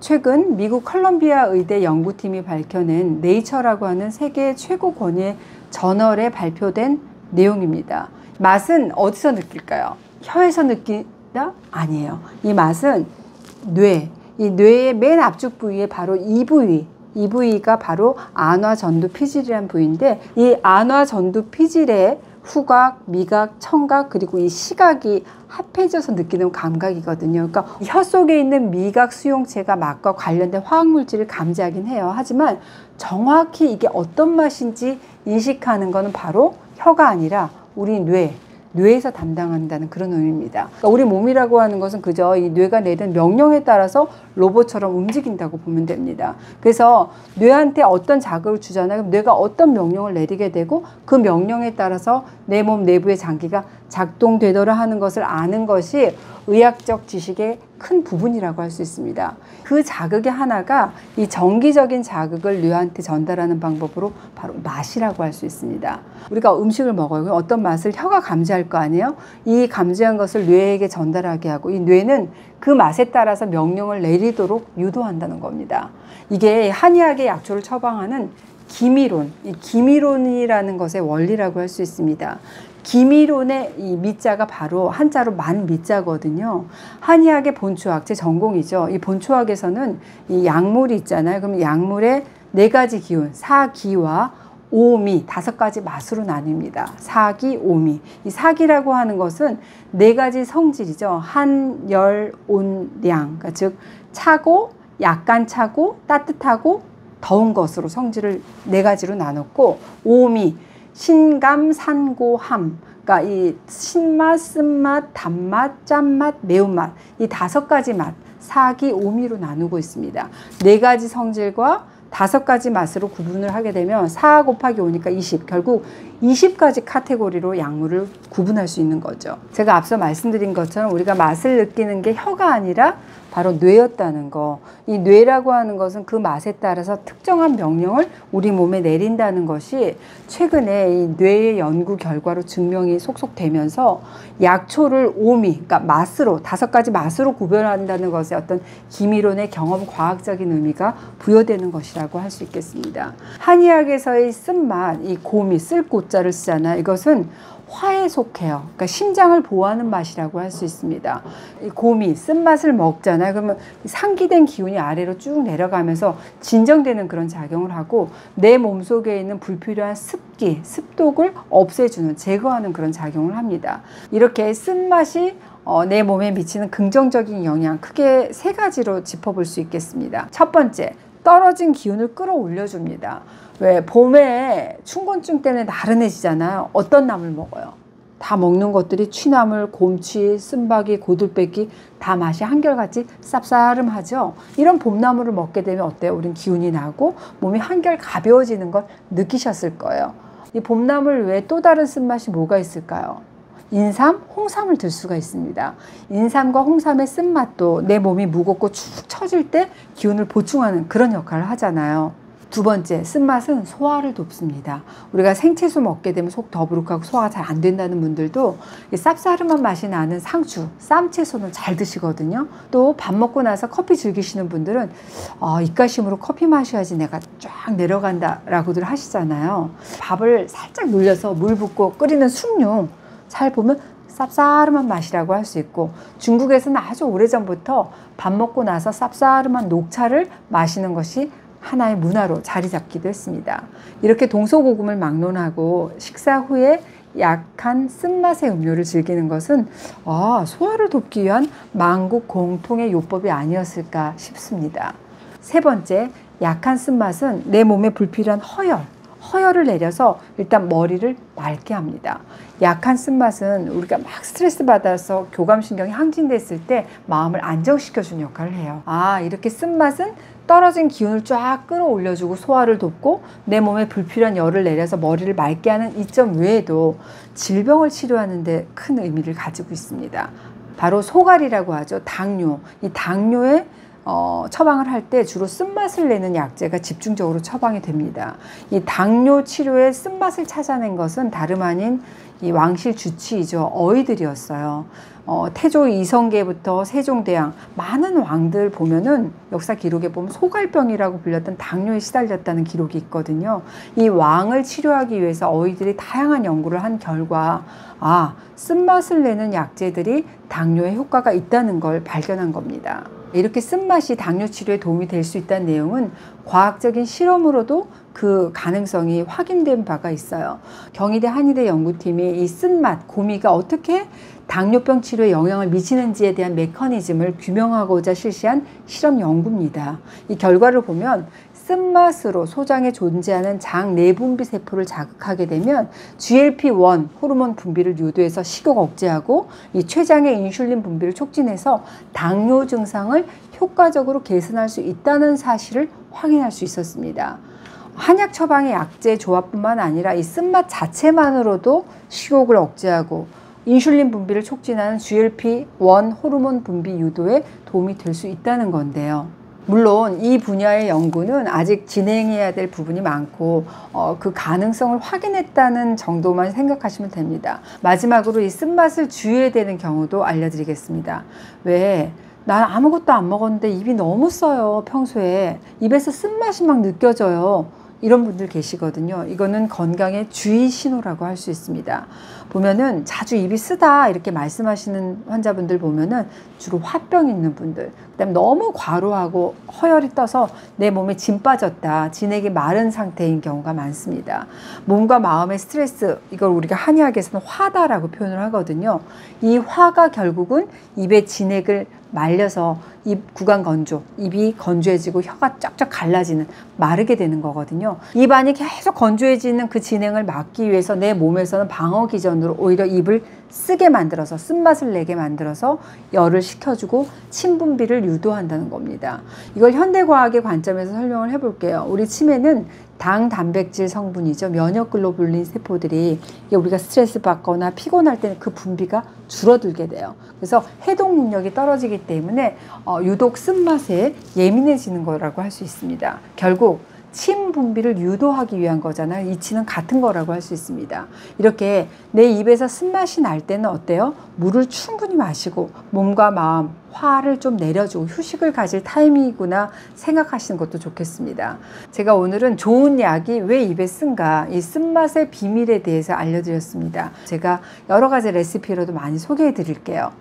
최근 미국 컬럼비아 의대 연구팀이 밝혀낸 네이처라고 하는 세계 최고 권위의 저널에 발표된 내용입니다. 맛은 어디서 느낄까요? 혀에서 느낀다? 아니에요. 이 맛은 이 뇌의 맨 앞쪽 부위에 바로 이 부위가 바로 안화전두피질이라는 부위인데, 이 안화전두피질의 후각, 미각, 청각, 그리고 이 시각이 합해져서 느끼는 감각이거든요. 그러니까 혀 속에 있는 미각 수용체가 맛과 관련된 화학물질을 감지하긴 해요. 하지만 정확히 이게 어떤 맛인지 인식하는 것은 바로 혀가 아니라 우리 뇌에서 담당한다는 그런 의미입니다. 그러니까 우리 몸이라고 하는 것은 그저 이 뇌가 내린 명령에 따라서 로봇처럼 움직인다고 보면 됩니다. 그래서 뇌한테 어떤 자극을 주잖아요. 그럼 뇌가 어떤 명령을 내리게 되고 그 명령에 따라서 내 몸 내부의 장기가 작동되더라 하는 것을 아는 것이 의학적 지식의 큰 부분이라고 할 수 있습니다. 그 자극의 하나가 이 정기적인 자극을 뇌한테 전달하는 방법으로 바로 맛이라고 할 수 있습니다. 우리가 음식을 먹어요. 그럼 어떤 맛을 혀가 감지할 거 아니에요? 이 감지한 것을 뇌에게 전달하게 하고, 이 뇌는 그 맛에 따라서 명령을 내리도록 유도한다는 겁니다. 이게 한의학의 약초를 처방하는 기미론, 이 기미론이라는 것의 원리라고 할 수 있습니다. 기미론의 이 미자가 바로 한자로 만미자거든요. 한의학의 본초학, 제 전공이죠. 이 본초학에서는 이 약물이 있잖아요. 그럼 약물의 4가지 기운, 사기와 오미, 5가지 맛으로 나뉩니다. 사기, 오미. 이 사기라고 하는 것은 4가지 성질이죠. 한, 열, 온, 량. 그러니까 즉 차고, 약간 차고, 따뜻하고, 더운 것으로 성질을 4가지로 나눴고, 오미, 신감, 산고, 함. 그러니까 이 신맛, 쓴맛, 단맛, 짠맛, 매운맛, 이 5가지 맛, 사기, 오미로 나누고 있습니다. 4가지 성질과 5가지 맛으로 구분을 하게 되면 4 곱하기 5니까 20, 결국 20가지 카테고리로 약물을 구분할 수 있는 거죠. 제가 앞서 말씀드린 것처럼 우리가 맛을 느끼는 게 혀가 아니라 바로 뇌였다는 거. 이 뇌라고 하는 것은 그 맛에 따라서 특정한 명령을 우리 몸에 내린다는 것이 최근에 이 뇌의 연구 결과로 증명이 속속되면서 약초를 오미, 그러니까 맛으로, 5가지 맛으로 구별한다는 것에 어떤 기미론의 경험 과학적인 의미가 부여되는 것이라고 할 수 있겠습니다. 한의학에서의 쓴맛, 이 고미, 쓸 고자를 쓰잖아요. 이것은 화에 속해요. 그러니까 심장을 보호하는 맛이라고 할 수 있습니다. 이 고미, 쓴맛을 먹잖아요. 그러면 상기된 기운이 아래로 쭉 내려가면서 진정되는 그런 작용을 하고, 내 몸속에 있는 불필요한 습기, 습독을 없애주는, 제거하는 그런 작용을 합니다. 이렇게 쓴맛이 내 몸에 미치는 긍정적인 영향, 크게 3가지로 짚어볼 수 있겠습니다. 첫 번째, 떨어진 기운을 끌어올려 줍니다. 왜 봄에 춘곤증 때문에 나른해지잖아요. 어떤 나물 먹어요? 다 먹는 것들이 취나물, 곰취, 쓴바귀, 고들빼기 다 맛이 한결같이 쌉싸름하죠. 이런 봄나물을 먹게 되면 어때요? 우린 기운이 나고 몸이 한결 가벼워지는 걸 느끼셨을 거예요. 이 봄나물 외에 또 다른 쓴맛이 뭐가 있을까요? 인삼, 홍삼을 들 수가 있습니다. 인삼과 홍삼의 쓴맛도 내 몸이 무겁고 축 처질 때 기운을 보충하는 그런 역할을 하잖아요. 2번째, 쓴맛은 소화를 돕습니다. 우리가 생채소 먹게 되면 속 더부룩하고 소화가 잘 안 된다는 분들도 이 쌉싸름한 맛이 나는 상추, 쌈채소는 잘 드시거든요. 또 밥 먹고 나서 커피 즐기시는 분들은 입가심으로 커피 마셔야지 내가 쫙 내려간다 라고들 하시잖아요. 밥을 살짝 눌려서 물 붓고 끓이는 숭늉, 잘 보면 쌉싸름한 맛이라고 할 수 있고, 중국에서는 아주 오래전부터 밥 먹고 나서 쌉싸름한 녹차를 마시는 것이 하나의 문화로 자리 잡기도 했습니다. 이렇게 동서고금을 막론하고 식사 후에 약한 쓴맛의 음료를 즐기는 것은 소화를 돕기 위한 만국 공통의 요법이 아니었을까 싶습니다. 3번째, 약한 쓴맛은 내 몸에 불필요한 허열을 내려서 일단 머리를 맑게 합니다. 약한 쓴맛은 우리가 막 스트레스 받아서 교감신경이 항진됐을 때 마음을 안정시켜주는 역할을 해요. 이렇게 쓴맛은 떨어진 기운을 쫙 끌어올려주고 소화를 돕고 내 몸에 불필요한 열을 내려서 머리를 맑게 하는 이점 외에도 질병을 치료하는 데 큰 의미를 가지고 있습니다. 바로 소갈이라고 하죠. 당뇨. 이 당뇨에 처방을 할 때 주로 쓴맛을 내는 약제가 집중적으로 처방이 됩니다. 이 당뇨 치료에 쓴맛을 찾아낸 것은 다름 아닌 이 왕실 주치이죠. 어이들이었어요. 태조 이성계부터 세종대왕 많은 왕들 보면은 역사 기록에 보면 소갈병이라고 불렸던 당뇨에 시달렸다는 기록이 있거든요. 이 왕을 치료하기 위해서 어이들이 다양한 연구를 한 결과 쓴맛을 내는 약재들이 당뇨에 효과가 있다는 걸 발견한 겁니다. 이렇게 쓴맛이 당뇨 치료에 도움이 될 수 있다는 내용은 과학적인 실험으로도 그 가능성이 확인된 바가 있어요. 경희대 한의대 연구팀이 이 쓴맛, 고미가 어떻게 당뇨병 치료에 영향을 미치는지에 대한 메커니즘을 규명하고자 실시한 실험 연구입니다. 이 결과를 보면 쓴맛으로 소장에 존재하는 장 내분비 세포를 자극하게 되면 GLP-1 호르몬 분비를 유도해서 식욕 억제하고 이 췌장의 인슐린 분비를 촉진해서 당뇨 증상을 효과적으로 개선할 수 있다는 사실을 확인할 수 있었습니다. 한약 처방의 약재 조합뿐만 아니라 이 쓴맛 자체만으로도 식욕을 억제하고 인슐린 분비를 촉진하는 GLP-1 호르몬 분비 유도에 도움이 될 수 있다는 건데요. 물론 이 분야의 연구는 아직 진행해야 될 부분이 많고 그 가능성을 확인했다는 정도만 생각하시면 됩니다. 마지막으로 이 쓴맛을 주의해야 되는 경우도 알려드리겠습니다. 왜? 난 아무것도 안 먹었는데 입이 너무 써요. 평소에 입에서 쓴맛이 막 느껴져요. 이런 분들 계시거든요. 이거는 건강의 주의 신호라고 할 수 있습니다. 보면은 자주 입이 쓰다 이렇게 말씀하시는 환자분들 보면은 주로 화병 있는 분들, 그다음에 너무 과로하고 허열이 떠서 내 몸에 진 빠졌다, 진액이 마른 상태인 경우가 많습니다. 몸과 마음의 스트레스, 이걸 우리가 한의학에서는 화다라고 표현을 하거든요. 이 화가 결국은 입의 진액을 말려서 입 구강 건조, 입이 건조해지고 혀가 쫙쫙 갈라지는, 마르게 되는 거거든요. 입안이 계속 건조해지는 그 진행을 막기 위해서 내 몸에서는 방어 기전으로 오히려 입을 쓰게 만들어서 쓴맛을 내게 만들어서 열을 식혀주고 침 분비를 유도한다는 겁니다. 이걸 현대과학의 관점에서 설명을 해볼게요. 우리 침에는 당, 단백질 성분이죠. 면역글로불린 세포들이 우리가 스트레스 받거나 피곤할 때는 그 분비가 줄어들게 돼요. 그래서 해독 능력이 떨어지기 때문에 유독 쓴맛에 예민해지는 거라고 할 수 있습니다. 결국 침 분비를 유도하기 위한 거잖아요. 이치는 같은 거라고 할 수 있습니다. 이렇게 내 입에서 쓴맛이 날 때는 어때요? 물을 충분히 마시고 몸과 마음, 화를 좀 내려주고 휴식을 가질 타이밍이구나 생각하시는 것도 좋겠습니다. 제가 오늘은 좋은 약이 왜 입에 쓴가, 이 쓴맛의 비밀에 대해서 알려드렸습니다. 제가 여러 가지 레시피로도 많이 소개해 드릴게요.